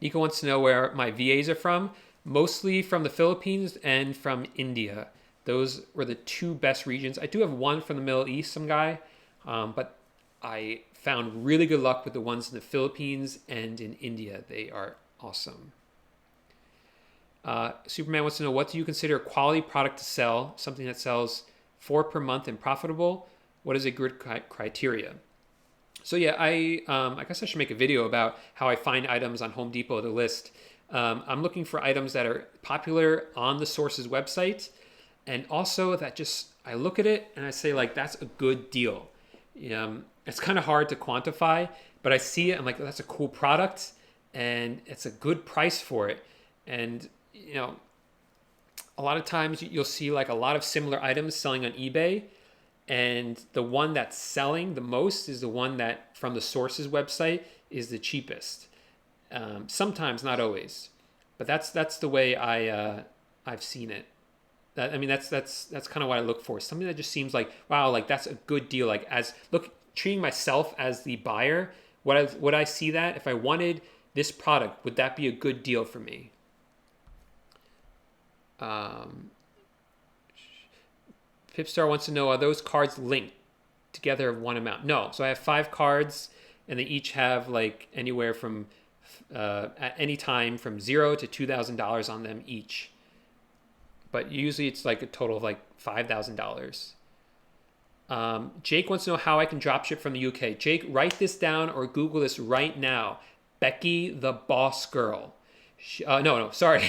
Speaker 1: Nico wants to know where my VAs are from. Mostly from the Philippines and from India. Those were the 2 best regions. I do have one from the Middle East, some guy, but I found really good luck with the ones in the Philippines and in India. They are awesome. Superman wants to know, what do you consider a quality product to sell? Something that sells 4 per month and profitable? What is a good criteria? So yeah, I guess I should make a video about how I find items on Home Depot to list. I'm looking for items that are popular on the source's website, and also that just, I look at it and I say like, that's a good deal. It's kind of hard to quantify, but I see it, I'm like, that's a cool product and it's a good price for it. And a lot of times you'll see like a lot of similar items selling on eBay, and the one that's selling the most is the one that from the source's website is the cheapest. Sometimes, not always, but that's the way I've seen it. That's kind of what I look for. Something that just seems like, wow, like that's a good deal. Like treating myself as the buyer, would I see that if I wanted this product? Would that be a good deal for me? Pipstar wants to know, are those cards linked together of one amount? No. So I have 5 cards, and they each have like anywhere from at any time from $0 to $2,000 on them each. But usually it's like a total of like $5,000. Jake wants to know how I can dropship from the UK. Jake, write this down or Google this right now. Becky the Boss Girl. Sorry.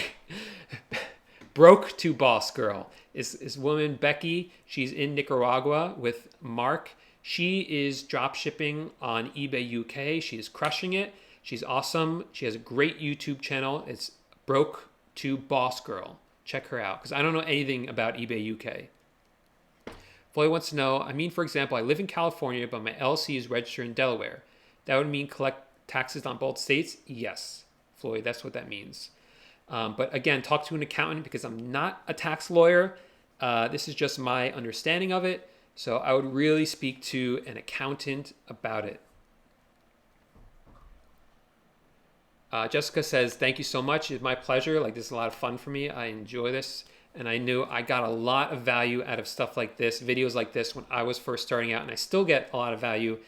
Speaker 1: Broke to Boss Girl is woman Becky. She's in Nicaragua with Mark. She is dropshipping on eBay UK. She is crushing it. She's awesome. She has a great YouTube channel. It's Broke to Boss Girl. Check her out, because I don't know anything about eBay UK. Floyd wants to know, for example, I live in California, but my LLC is registered in Delaware. That would mean collect taxes on both states? Yes, Floyd, that's what that means. But again, talk to an accountant, because I'm not a tax lawyer. This is just my understanding of it. So I would really speak to an accountant about it. Jessica says, thank you so much. It's my pleasure. Like, this is a lot of fun for me. I enjoy this. And I knew I got a lot of value out of stuff like this, videos like this, when I was first starting out. And I still get a lot of value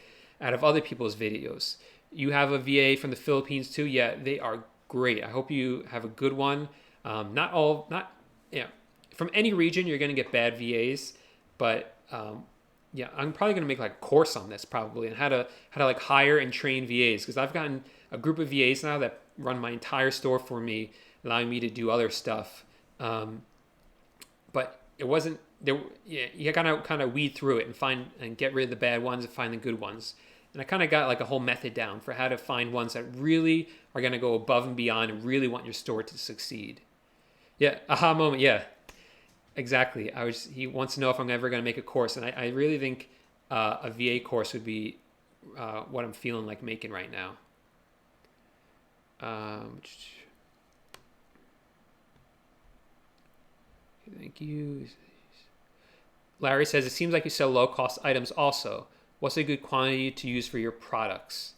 Speaker 1: out of other people's videos. You have a VA from the Philippines too. Yeah, they are great. I hope you have a good one. From any region, you're going to get bad VAs. But I'm probably going to make like a course on this probably, and how to like hire and train VAs, because I've gotten a group of VAs now that run my entire store for me, allowing me to do other stuff. But it wasn't there. Yeah, you gotta kind of weed through it and find and get rid of the bad ones and find the good ones. And I kind of got like a whole method down for how to find ones that really are going to go above and beyond and really want your store to succeed. Yeah, aha moment. Yeah, exactly. He wants to know if I'm ever going to make a course, and I really think a VA course would be what I'm feeling like making right now. Thank you. Larry says, it seems like you sell low-cost items also. What's a good quantity to use for your products?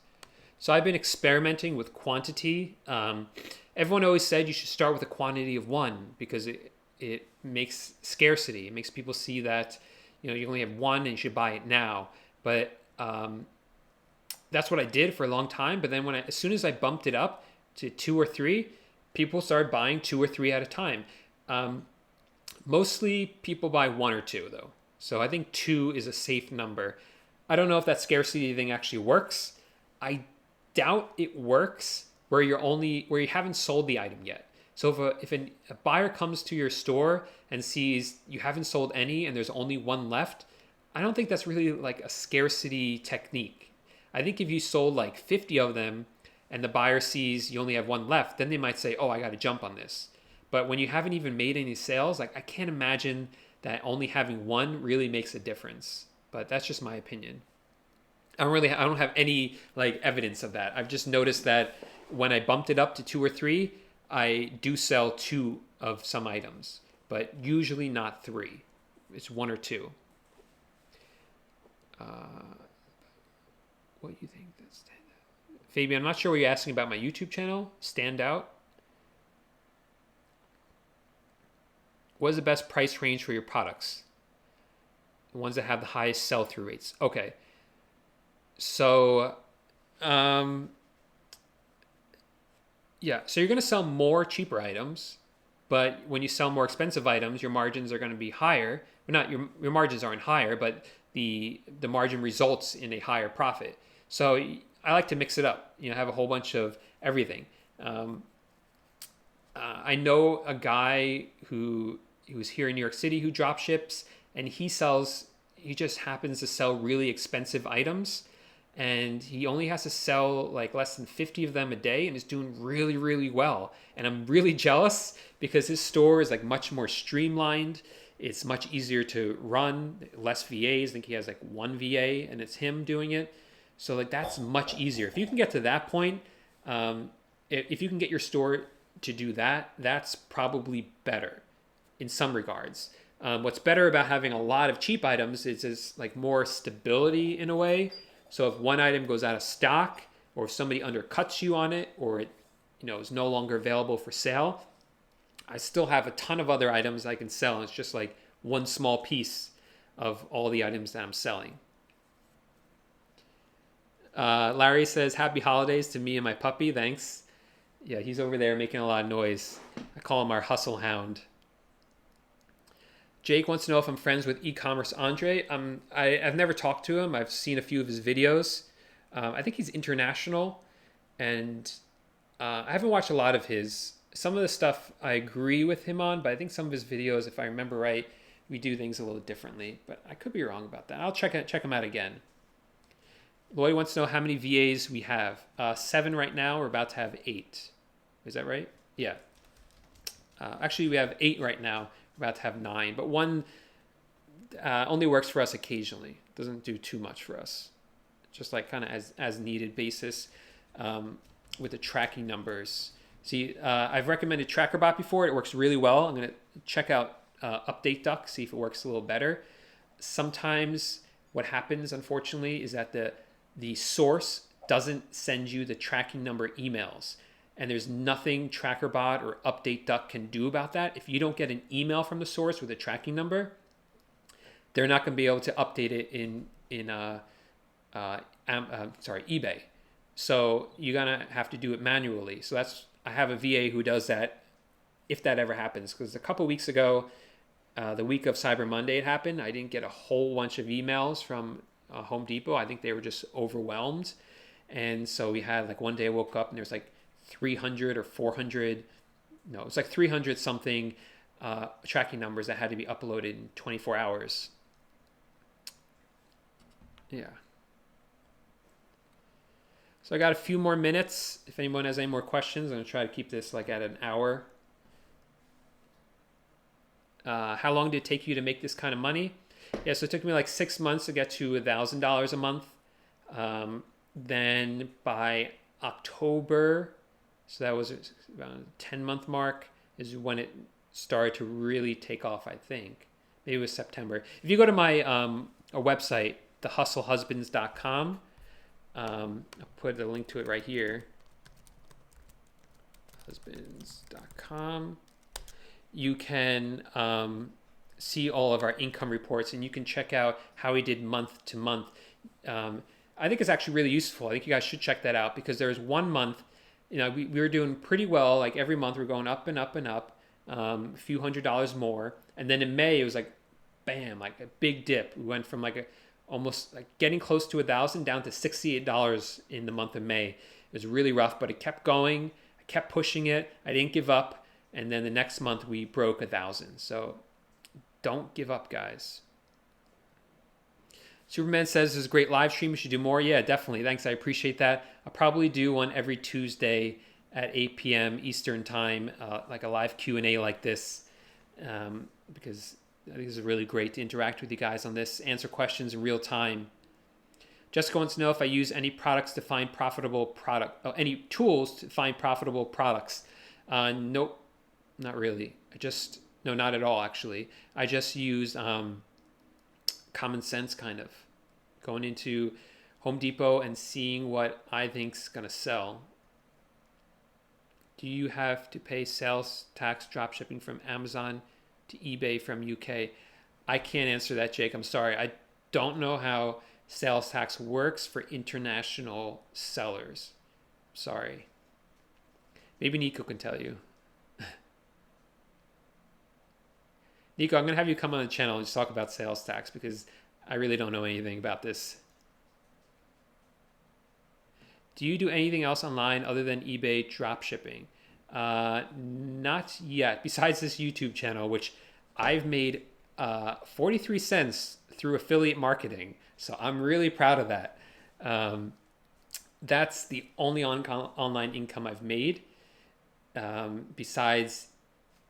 Speaker 1: So I've been experimenting with quantity. Everyone always said you should start with a quantity of one because it makes scarcity. It makes people see that you only have one and you should buy it now. But that's what I did for a long time. But then as soon as I bumped it up to 2 or 3, people started buying 2 or 3 at a time. Mostly people buy 1 or 2 though. So I think 2 is a safe number. I don't know if that scarcity thing actually works. I doubt it works where you haven't sold the item yet. So if a buyer comes to your store and sees you haven't sold any and there's only 1 left, I don't think that's really like a scarcity technique. I think if you sold like 50 of them and the buyer sees you only have 1 left, then they might say, oh, I got to jump on this. But when you haven't even made any sales, like I can't imagine that only having 1 really makes a difference. But that's just my opinion. I don't have any like evidence of that. I've just noticed that when I bumped it up to 2 or 3, I do sell 2 of some items, but usually not 3. It's 1 or 2. What do you think? That's Fabian, I'm not sure what you're asking about my YouTube channel. Stand out. What is the best price range for your products? The ones that have the highest sell-through rates. Okay. So, so you're going to sell more cheaper items, but when you sell more expensive items, your margins are going to be higher. Not your margins aren't higher, but the margin results in a higher profit. So I like to mix it up. Have a whole bunch of everything. I know a guy who's here in New York City who drop ships, and he just happens to sell really expensive items. And he only has to sell like less than 50 of them a day and is doing really, really well. And I'm really jealous because his store is like much more streamlined. It's much easier to run, less VAs. I think he has like 1 VA and it's him doing it. So like that's much easier. If you can get to that point, if you can get your store to do that, that's probably better in some regards. What's better about having a lot of cheap items is like more stability in a way. So if one item goes out of stock, or if somebody undercuts you on it, or it is no longer available for sale, I still have a ton of other items I can sell. It's just like one small piece of all the items that I'm selling. Larry says, happy holidays to me and my puppy. Thanks. Yeah, he's over there making a lot of noise. I call him our hustle hound. Jake wants to know if I'm friends with e-commerce Andre. I've never talked to him. I've seen a few of his videos. I think he's international, and I haven't watched a lot of his. Some of the stuff I agree with him on, but I think some of his videos, if I remember right, we do things a little differently. But I could be wrong about that. I'll check him out again. Lloyd wants to know how many VAs we have. 7 right now. We're about to have 8. Is that right? Yeah. Actually, we have 8 right now. We're about to have 9, but 1 only works for us occasionally. Doesn't do too much for us. Just like kind of as needed basis with the tracking numbers. See, I've recommended TrackerBot before. It works really well. I'm going to check out Update Duck, see if it works a little better. Sometimes what happens, unfortunately, is that the source doesn't send you the tracking number emails. And there's nothing TrackerBot or Update Duck can do about that. If you don't get an email from the source with a tracking number, they're not going to be able to update it in eBay. So you're going to have to do it manually. So I have a VA who does that if that ever happens. Because a couple weeks ago, the week of Cyber Monday it happened. I didn't get a whole bunch of emails from Home Depot. I think they were just overwhelmed. And so we had like one day I woke up and there's like 300 or 400, no, it was like 300 something tracking numbers that had to be uploaded in 24 hours. Yeah. So I got a few more minutes. If anyone has any more questions, I'm going to try to keep this like at an hour. How long did it take you to make this kind of money? Yeah, so it took me like 6 months to get to $1,000 a month. Then by October, so that was about a 10-month mark, is when it started to really take off, I think. Maybe it was September. If you go to my website, thehustlehusbands.com, I'll put a link to it right here. Husbands.com. You can see all of our income reports, and you can check out how we did month to month. I think it's actually really useful. I think you guys should check that out, because there was one month, we were doing pretty well. Like every month we're going up and up and up, a few $100s more. And then in May it was like, bam, like a big dip. We went from almost like getting close to 1,000 down to $68 in the month of May. It was really rough, but it kept going. I kept pushing it. I didn't give up. And then the next month we broke 1,000. So don't give up, guys. Superman says this is a great live stream. You should do more. Yeah, definitely. Thanks. I appreciate that. I'll probably do one every Tuesday at 8 p.m. Eastern time, like a live Q&A like this, because I think it's really great to interact with you guys on this, answer questions in real time. Jessica wants to know if I use any products to find profitable any tools to find profitable products. Nope, not really. No, not at all, actually. I just use common sense, kind of going into Home Depot and seeing what I think's gonna sell. Do you have to pay sales tax dropshipping from Amazon to eBay from UK? I can't answer that, Jake. I'm sorry. I don't know how sales tax works for international sellers. Sorry. Maybe Nico can tell you. Nico, I'm going to have you come on the channel and just talk about sales tax, because I really don't know anything about this. Do you do anything else online other than eBay dropshipping? Not yet, besides this YouTube channel, which I've made 43 cents through affiliate marketing. So I'm really proud of that. That's the only online income I've made besides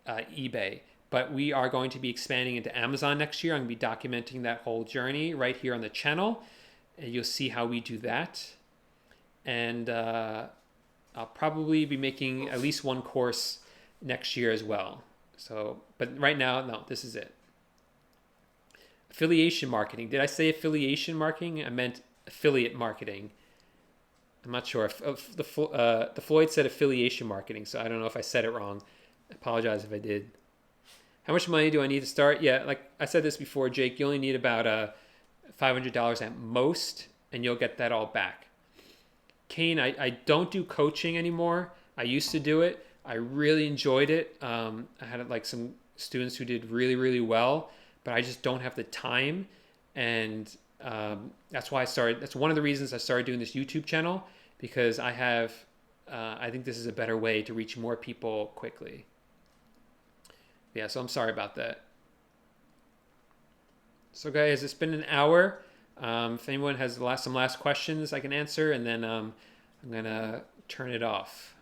Speaker 1: eBay. But we are going to be expanding into Amazon next year. I'm going to be documenting that whole journey right here on the channel. And you'll see how we do that. And I'll probably be making at least one course next year as well. So, but right now, no, this is it. Affiliation marketing. Did I say affiliation marketing? I meant affiliate marketing. I'm not sure. The Floyd said affiliation marketing, so I don't know if I said it wrong. I apologize if I did. How much money do I need to start? Yeah, like I said this before, Jake, you only need about $500 at most, and you'll get that all back. Kane, I don't do coaching anymore. I used to do it. I really enjoyed it. I had like some students who did really, really well, but I just don't have the time. And that's why that's one of the reasons I started doing this YouTube channel, because I think this is a better way to reach more people quickly. Yeah, so I'm sorry about that. So guys, it's been an hour. If anyone has some last questions I can answer, and then I'm gonna turn it off.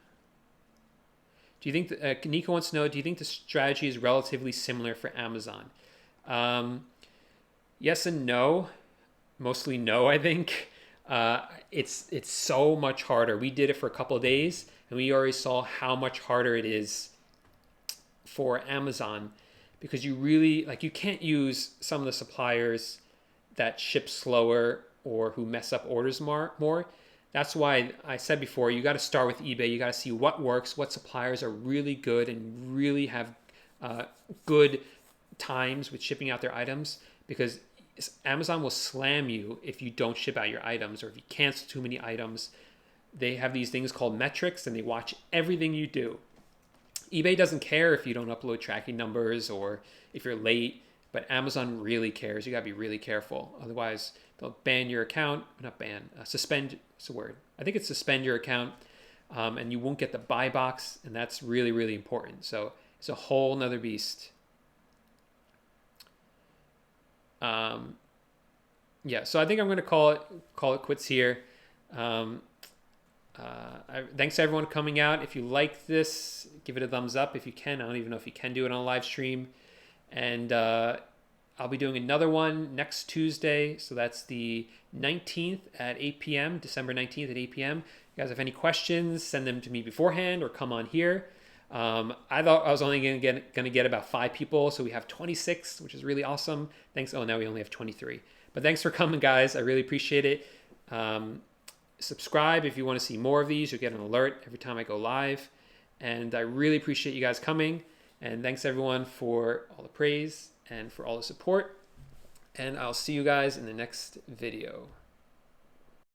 Speaker 1: Do you think Nico wants to know, do you think the strategy is relatively similar for Amazon? Yes and no. Mostly no, I think. It's so much harder. We did it for a couple of days, and we already saw how much harder it is for Amazon, because you can't use some of the suppliers that ship slower or who mess up orders more. That's why I said before, you got to start with eBay. You got to see what works, what suppliers are really good and really have good times with shipping out their items, because Amazon will slam you if you don't ship out your items or if you cancel too many items. They have these things called metrics, and they watch everything you do. eBay doesn't care if you don't upload tracking numbers or if you're late, but Amazon really cares. You gotta be really careful. Otherwise, they'll ban your account. Not ban, suspend, it's a word. I think it's suspend your account, and you won't get the buy box, and that's really, really important. So it's a whole nother beast. Yeah, so I think I'm gonna call it quits here. Thanks to everyone coming out. If you like this, give it a thumbs up if you can. I don't even know if you can do it on a live stream. And I'll be doing another one next Tuesday. So that's the 19th at 8 p.m., December 19th at 8 p.m. If you guys have any questions, send them to me beforehand or come on here. I thought I was only going to get about 5 people. So we have 26, which is really awesome. Thanks. Oh, now we only have 23. But thanks for coming, guys. I really appreciate it. subscribe if you want to see more of these. You'll get an alert every time I go live. And I really appreciate you guys coming. And thanks everyone for all the praise and for all the support. And I'll see you guys in the next video.